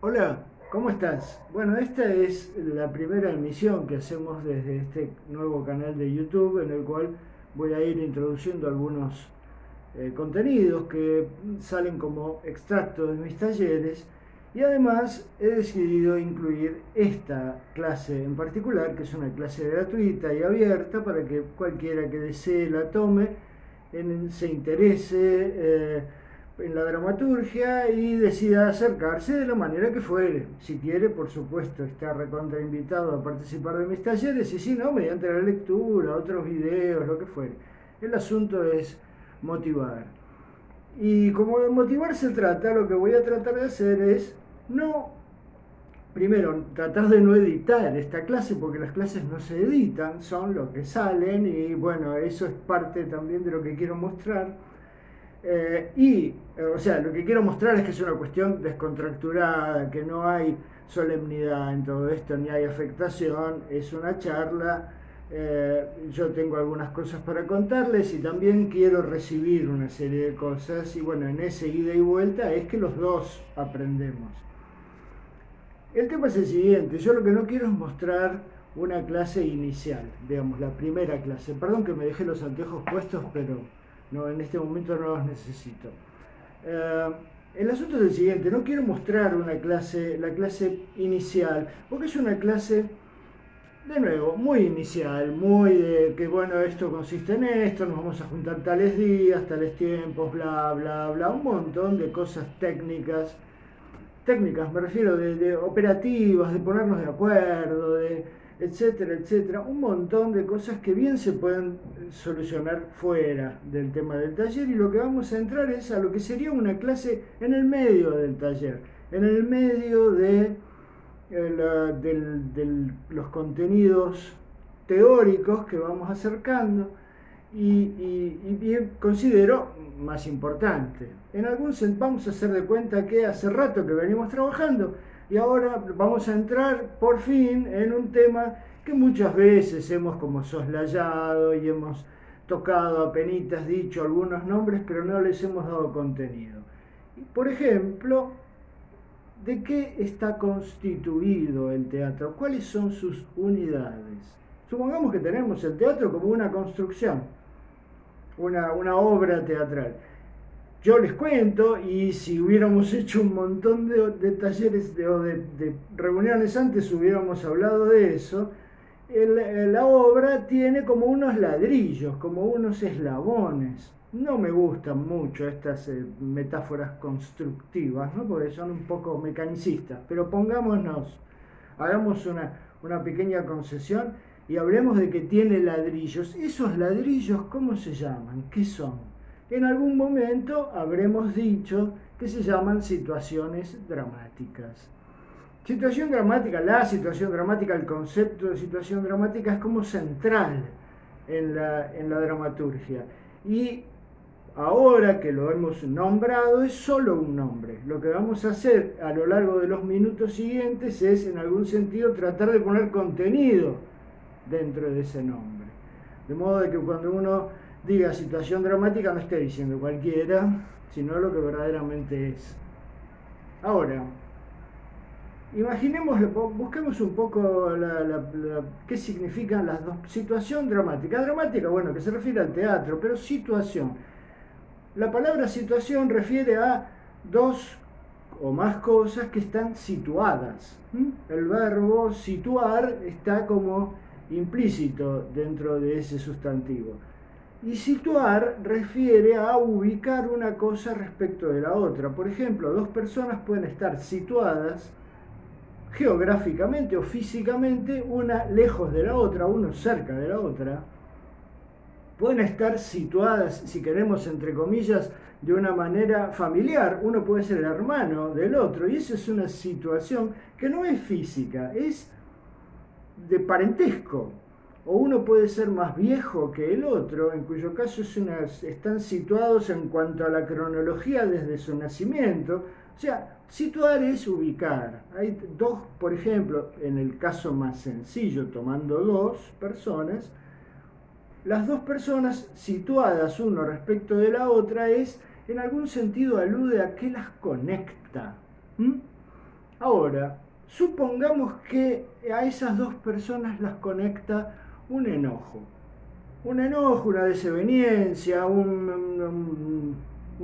Hola, ¿cómo estás? Bueno, esta es la primera emisión que hacemos desde este nuevo canal de YouTube en el cual voy a ir introduciendo algunos contenidos que salen como extractos de mis talleres y además he decidido incluir esta clase en particular, que es una clase gratuita y abierta para que cualquiera que desee la tome, se interese en la dramaturgia y decida acercarse de la manera que fuere. Si quiere, por supuesto, está recontra invitado a participar de mis talleres y si no, mediante la lectura, otros videos, lo que fuere. El asunto es motivar. Y como de motivar se trata, lo que voy a tratar de hacer es no, primero, tratar de no editar esta clase, porque las clases no se editan, son lo que salen y bueno, eso es parte también de lo que quiero mostrar. O sea, lo que quiero mostrar es que es una cuestión descontracturada, que no hay solemnidad en todo esto, ni hay afectación, es una charla. Yo tengo algunas cosas para contarles y también quiero recibir una serie de cosas y bueno, en ese ida y vuelta es que los dos aprendemos. El tema es el siguiente, yo lo que no quiero es mostrar una clase inicial, digamos, la primera clase. Perdón que me dejé los anteojos puestos, pero no, en este momento no los necesito. Eh, el asunto es el siguiente, no quiero mostrar una clase, la clase inicial, porque es una clase, de nuevo, muy inicial, muy de que bueno, esto consiste en esto, nos vamos a juntar tales días, tales tiempos, bla, bla, bla, un montón de cosas técnicas me refiero de operativas, de ponernos de acuerdo, de etcétera, etcétera, un montón de cosas que bien se pueden solucionar fuera del tema del taller y lo que vamos a entrar es a lo que sería una clase en el medio del taller, en el medio de los contenidos teóricos que vamos acercando y considero más importante. En algún sentido vamos a hacer de cuenta que hace rato que venimos trabajando y ahora vamos a entrar por fin en un tema que muchas veces hemos como soslayado y hemos tocado apenitas, dicho algunos nombres, pero no les hemos dado contenido. Por ejemplo, ¿de qué está constituido el teatro? ¿Cuáles son sus unidades? Supongamos que tenemos el teatro como una construcción, una obra teatral. Yo les cuento, y si hubiéramos hecho un montón de talleres de reuniones antes, hubiéramos hablado de eso. La obra tiene como unos ladrillos, como unos eslabones. No me gustan mucho estas metáforas constructivas, ¿no? Porque son un poco mecanicistas, pero pongámonos, hagamos una pequeña concesión y hablemos de que tiene ladrillos. ¿Esos ladrillos cómo se llaman? ¿Qué son? En algún momento habremos dicho que se llaman situaciones dramáticas. Situación dramática, la situación dramática, el concepto de situación dramática es como central en la dramaturgia. Y ahora que lo hemos nombrado, es solo un nombre. Lo que vamos a hacer a lo largo de los minutos siguientes es, en algún sentido, tratar de poner contenido dentro de ese nombre. De modo de que cuando uno diga situación dramática no esté diciendo cualquiera, sino lo que verdaderamente es. Ahora, imaginemos, busquemos un poco qué significan las dos. Situación dramática. Dramática, bueno, que se refiere al teatro, pero situación. La palabra situación refiere a dos o más cosas que están situadas. El verbo situar está como implícito dentro de ese sustantivo. Y situar refiere a ubicar una cosa respecto de la otra. Por ejemplo, dos personas pueden estar situadas geográficamente o físicamente, una lejos de la otra, uno cerca de la otra. Pueden estar situadas, si queremos, entre comillas, de una manera familiar. Uno puede ser el hermano del otro y eso es una situación que no es física, es de parentesco. O uno puede ser más viejo que el otro, en cuyo caso están situados en cuanto a la cronología desde su nacimiento. O sea, situar es ubicar. Hay dos, por ejemplo, en el caso más sencillo, tomando dos personas, las dos personas situadas uno respecto de la otra en algún sentido alude a qué las conecta. Ahora, supongamos que a esas dos personas las conecta un enojo. Un enojo, una desaveniencia, un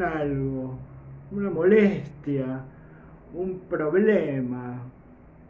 algo, una molestia, un problema.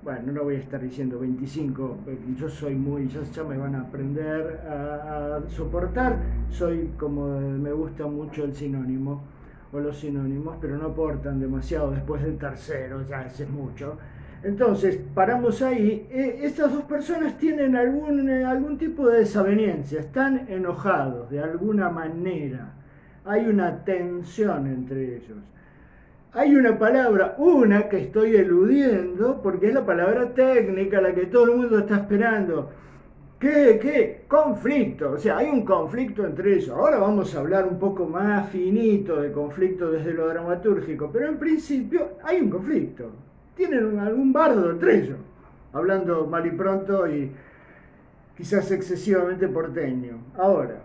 Bueno, no voy a estar diciendo 25, yo soy muy, ya me van a aprender a soportar, soy como me gusta mucho el sinónimo o los sinónimos, pero no aportan demasiado después del tercero, ya es mucho. Entonces, paramos ahí. Estas dos personas tienen algún tipo de desaveniencia, están enojados de alguna manera. Hay una tensión entre ellos. Hay una palabra, una que estoy eludiendo, porque es la palabra técnica, la que todo el mundo está esperando. ¿Qué? Conflicto. O sea, hay un conflicto entre ellos. Ahora vamos a hablar un poco más finito de conflicto desde lo dramatúrgico, pero en principio hay un conflicto. Tienen algún bardo entre ellos, hablando mal y pronto y quizás excesivamente porteño. Ahora,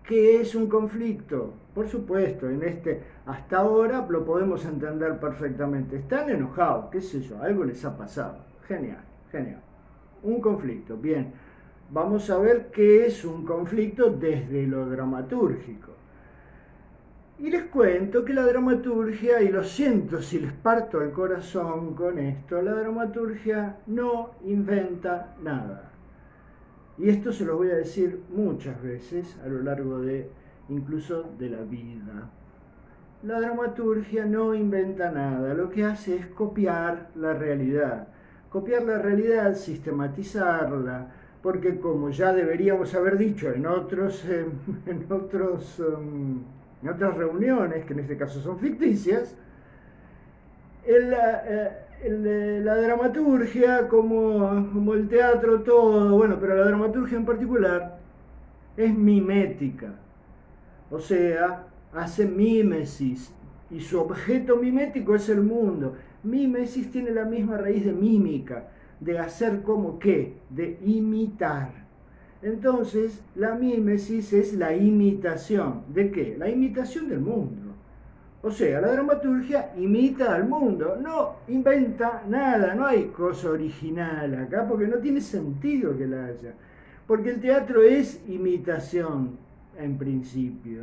¿qué es un conflicto? Por supuesto, hasta ahora lo podemos entender perfectamente. Están enojados, qué sé yo, algo les ha pasado. Genial, genial. Un conflicto, bien. Vamos a ver qué es un conflicto desde lo dramatúrgico. Y les cuento que la dramaturgia, y lo siento si les parto el corazón con esto, la dramaturgia no inventa nada. Y esto se lo voy a decir muchas veces a lo largo incluso de la vida. La dramaturgia no inventa nada, lo que hace es copiar la realidad. Copiar la realidad, sistematizarla, porque como ya deberíamos haber dicho en otras reuniones, que en este caso son ficticias, la dramaturgia, como el teatro, todo, bueno, pero la dramaturgia en particular es mimética. O sea, hace mímesis y su objeto mimético es el mundo. Mímesis tiene la misma raíz de mímica, de hacer como qué, de imitar. Entonces, la mímesis es la imitación. ¿De qué? La imitación del mundo. O sea, la dramaturgia imita al mundo, no inventa nada, no hay cosa original acá, porque no tiene sentido que la haya. Porque el teatro es imitación, en principio.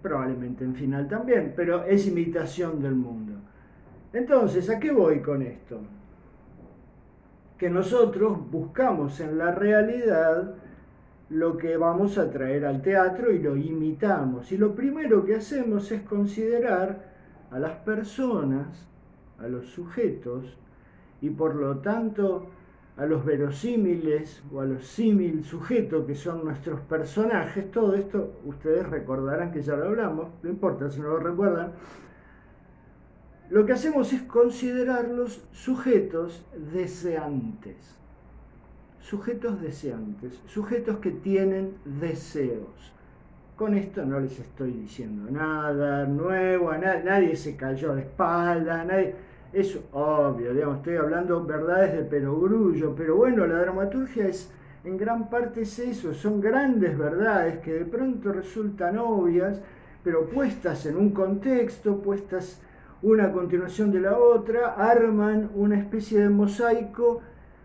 Probablemente en final también, pero es imitación del mundo. Entonces, ¿a qué voy con esto? Que nosotros buscamos en la realidad lo que vamos a traer al teatro y lo imitamos. Y lo primero que hacemos es considerar a las personas, a los sujetos, y por lo tanto a los verosímiles o a los símil sujetos que son nuestros personajes. Todo esto ustedes recordarán que ya lo hablamos, no importa si no lo recuerdan. Lo que hacemos es considerarlos sujetos deseantes. Sujetos deseantes, sujetos que tienen deseos. Con esto no les estoy diciendo nada nuevo, nadie se cayó de espaldas, es obvio, digamos, estoy hablando verdades de perogrullo, pero bueno, la dramaturgia en gran parte es eso, son grandes verdades que de pronto resultan obvias, pero puestas en un contexto, puestas una a continuación de la otra, arman una especie de mosaico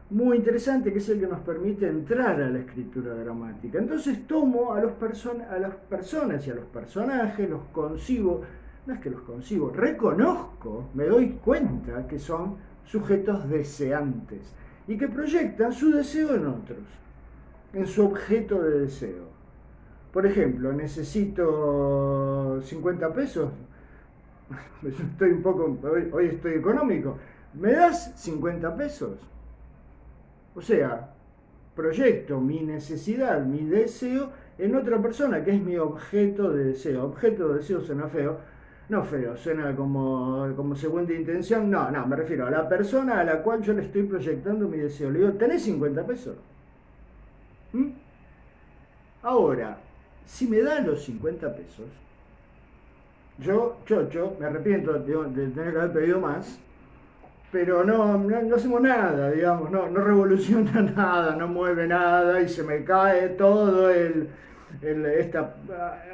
muy interesante, que es el que nos permite entrar a la escritura dramática. Entonces tomo a las personas y a los personajes, los concibo, no es que los concibo, reconozco, me doy cuenta que son sujetos deseantes y que proyectan su deseo en otros, en su objeto de deseo. Por ejemplo, necesito 50 pesos, hoy estoy económico, ¿me das 50 pesos? O sea, proyecto mi necesidad, mi deseo en otra persona, que es mi objeto de deseo. Objeto de deseo suena feo. No feo, suena como segunda intención. No, me refiero a la persona a la cual yo le estoy proyectando mi deseo. Le digo, ¿tenés 50 pesos? ¿Mm? Ahora, si me dan los 50 pesos, yo, chocho, me arrepiento de tener que haber pedido más, pero no hacemos nada, digamos, no revoluciona nada, no mueve nada y se me cae todo esta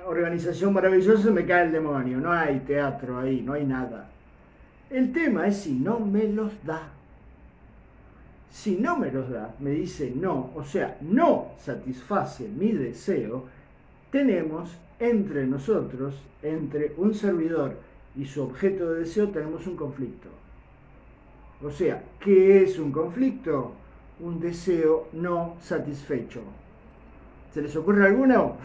organización maravillosa, se me cae el demonio, no hay teatro ahí, no hay nada. El tema es si no me los da. Si no me los da, me dice no, o sea, no satisface mi deseo, tenemos entre nosotros, entre un servidor y su objeto de deseo, tenemos un conflicto. O sea, ¿qué es un conflicto? Un deseo no satisfecho. ¿Se les ocurre alguno?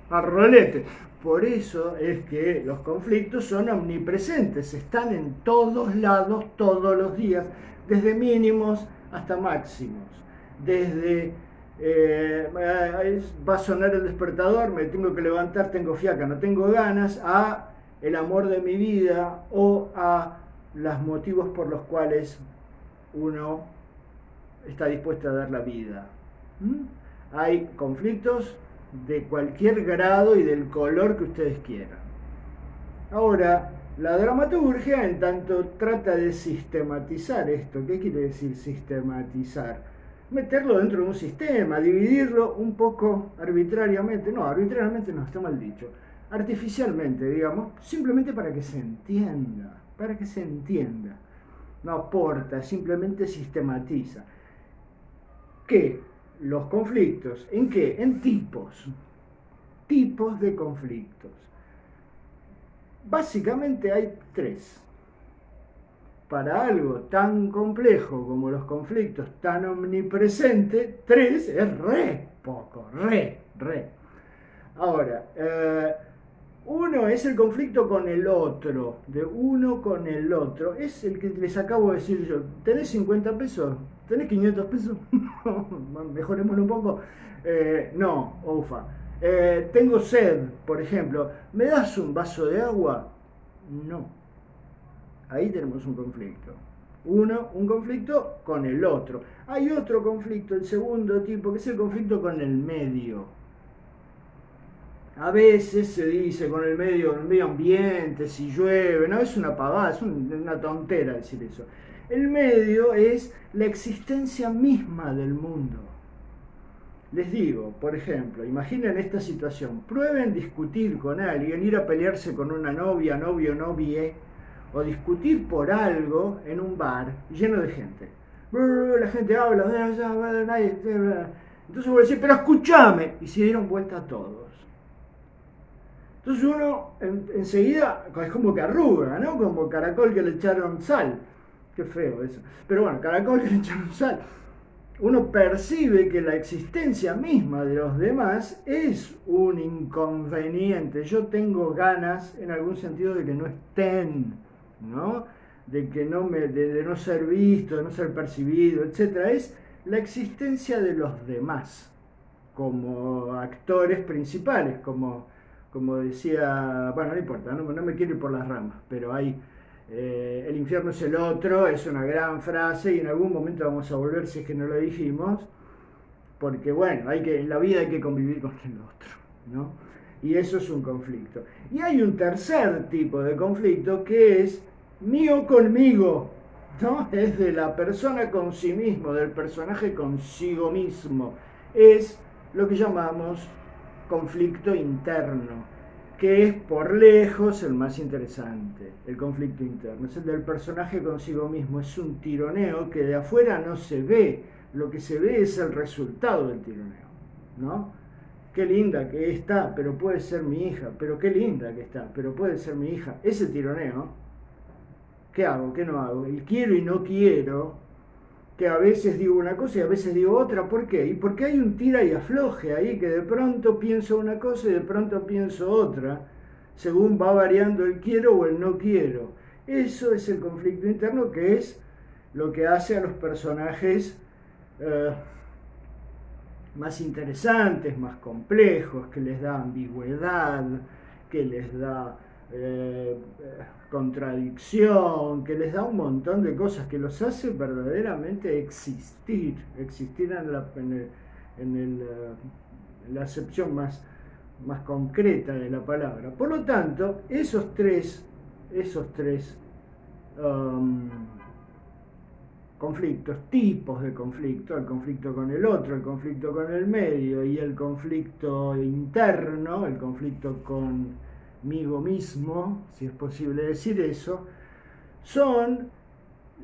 A rolete. Por eso es que los conflictos son omnipresentes, están en todos lados, todos los días, desde mínimos hasta máximos. Desde va a sonar el despertador, me tengo que levantar, tengo fiaca, no tengo ganas, a el amor de mi vida o a los motivos por los cuales uno está dispuesto a dar la vida. Hay conflictos de cualquier grado y del color que ustedes quieran. Ahora, la dramaturgia en tanto trata de sistematizar esto. ¿Qué quiere decir sistematizar? Meterlo dentro de un sistema, dividirlo un poco arbitrariamente, no, está mal dicho, artificialmente, digamos, simplemente para que se entienda, no aporta, simplemente sistematiza. ¿Qué? Los conflictos, ¿en qué? En tipos de conflictos. Básicamente hay 3. Para algo tan complejo como los conflictos, tan omnipresente, 3 es re poco, re. Ahora, uno es el conflicto con el otro, de uno con el otro. Es el que les acabo de decir yo. ¿Tenés 50 pesos? ¿Tenés 500 pesos? Mejorémoslo un poco. No, ufa. Tengo sed, por ejemplo. ¿Me das un vaso de agua? No. Ahí tenemos un conflicto. Un conflicto con el otro. Hay otro conflicto, el segundo tipo, que es el conflicto con el medio. A veces se dice con el medio ambiente, si llueve, no es una pavada, es una tontera decir eso. El medio es la existencia misma del mundo. Les digo, por ejemplo, imaginen esta situación, prueben discutir con alguien, ir a pelearse con una novia, novio, novie, o discutir por algo en un bar lleno de gente. La gente habla, entonces voy a decir, pero escúchame, y se dieron vuelta a todos. Entonces uno enseguida es como que arruga, ¿no? Como caracol que le echaron sal. Qué feo eso. Pero bueno, caracol que le echaron sal. Uno percibe que la existencia misma de los demás es un inconveniente. Yo tengo ganas, en algún sentido, de que no estén, ¿no? De no ser visto, de no ser percibido, etc. Es la existencia de los demás como actores principales, como decía, bueno, no importa, no me quiero ir por las ramas, pero hay el infierno es el otro, es una gran frase y en algún momento vamos a volver si es que no lo dijimos, porque bueno, en la vida hay que convivir con el otro, ¿no? Y eso es un conflicto. Y hay un tercer tipo de conflicto que es mío conmigo, ¿no? Es de la persona con sí mismo, del personaje consigo mismo. Es lo que llamamos conflicto interno, que es por lejos el más interesante, el conflicto interno. Es el del personaje consigo mismo, es un tironeo que de afuera no se ve, lo que se ve es el resultado del tironeo, ¿no? Qué linda que está, pero puede ser mi hija, pero qué linda que está, pero puede ser mi hija. Ese tironeo, ¿qué hago? ¿Qué no hago? El quiero y no quiero, que a veces digo una cosa y a veces digo otra. ¿Por qué? Y porque hay un tira y afloje ahí, que de pronto pienso una cosa y de pronto pienso otra, según va variando el quiero o el no quiero. Eso es el conflicto interno, que es lo que hace a los personajes más interesantes, más complejos, que les da ambigüedad, que les da contradicción, que les da un montón de cosas, que los hace verdaderamente existir en la acepción más concreta de la palabra. Por lo tanto, esos tres conflictos, tipos de conflicto, el conflicto con el otro, el conflicto con el medio y el conflicto interno, el conflicto conmigo mismo, si es posible decir eso, son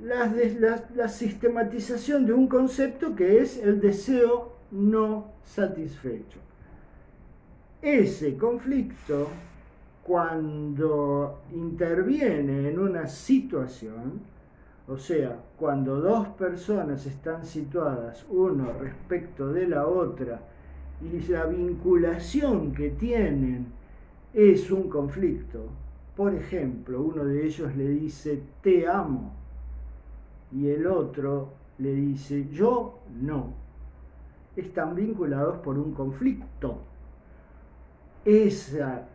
la sistematización de un concepto que es el deseo no satisfecho. Ese conflicto, cuando interviene en una situación, o sea, cuando dos personas están situadas uno respecto de la otra y la vinculación que tienen es un conflicto, por ejemplo, uno de ellos le dice te amo y el otro le dice yo no, están vinculados por un conflicto. Esa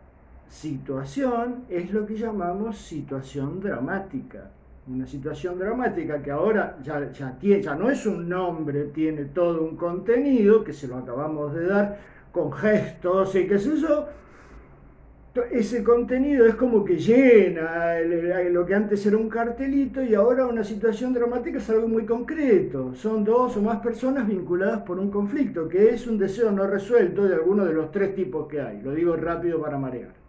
situación es lo que llamamos situación dramática. Una situación dramática que ahora ya no es un nombre, tiene todo un contenido que se lo acabamos de dar con gestos y qué sé yo. Ese contenido es como que llena lo que antes era un cartelito y ahora una situación dramática es algo muy concreto. Son dos o más personas vinculadas por un conflicto, que es un deseo no resuelto de alguno de los tres tipos que hay. Lo digo rápido para marear.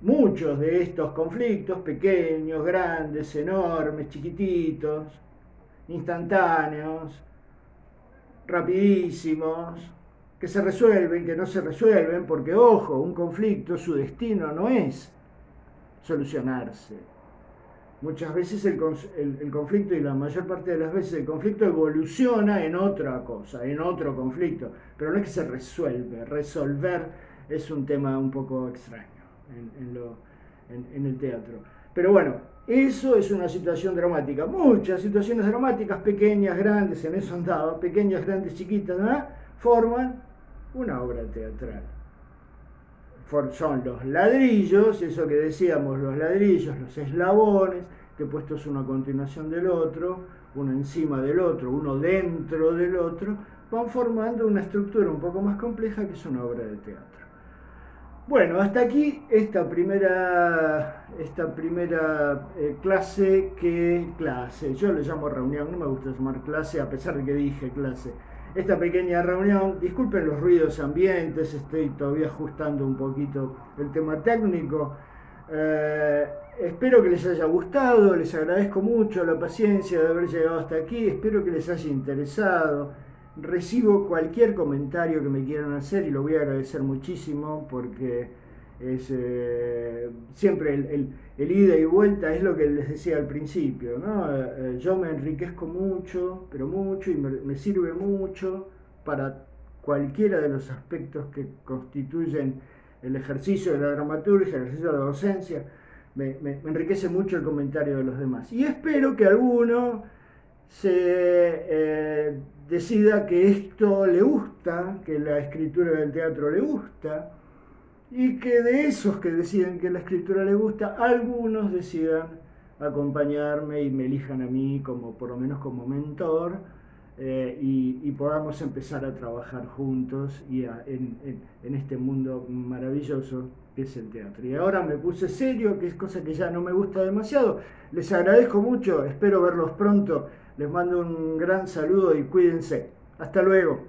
Muchos de estos conflictos, pequeños, grandes, enormes, chiquititos, instantáneos, rapidísimos, que se resuelven, que no se resuelven, porque ojo, un conflicto, su destino no es solucionarse. Muchas veces el conflicto, y la mayor parte de las veces el conflicto evoluciona en otra cosa, en otro conflicto, pero no es que se resuelve. Resolver es un tema un poco extraño en el teatro. Pero bueno, eso es una situación dramática. Muchas situaciones dramáticas, pequeñas, grandes, en eso andaba, pequeñas, grandes, chiquitas, ¿no?, forman una obra teatral. Son los ladrillos, eso que decíamos, los ladrillos, los eslabones, que puestos uno a continuación del otro, uno encima del otro, uno dentro del otro, van formando una estructura un poco más compleja que es una obra de teatro. Bueno, hasta aquí esta primera clase, yo le llamo reunión, no me gusta llamar clase a pesar de que dije clase. Esta pequeña reunión, disculpen los ruidos ambientes, estoy todavía ajustando un poquito el tema técnico. Espero que les haya gustado, les agradezco mucho la paciencia de haber llegado hasta aquí, espero que les haya interesado. Recibo cualquier comentario que me quieran hacer y lo voy a agradecer muchísimo porque es siempre el ida y vuelta es lo que les decía al principio, ¿no? Yo me enriquezco mucho, pero mucho, y me sirve mucho para cualquiera de los aspectos que constituyen el ejercicio de la dramaturgia, el ejercicio de la docencia. Me enriquece mucho el comentario de los demás. Y espero que alguno se decida que esto le gusta, que la escritura del teatro le gusta, y que de esos que deciden que la escritura le gusta, algunos decidan acompañarme y me elijan a mí como, por lo menos como mentor, y podamos empezar a trabajar juntos en este mundo maravilloso que es el teatro. Y ahora me puse serio, que es cosa que ya no me gusta demasiado. Les agradezco mucho, espero verlos pronto. Les mando un gran saludo y cuídense. Hasta luego.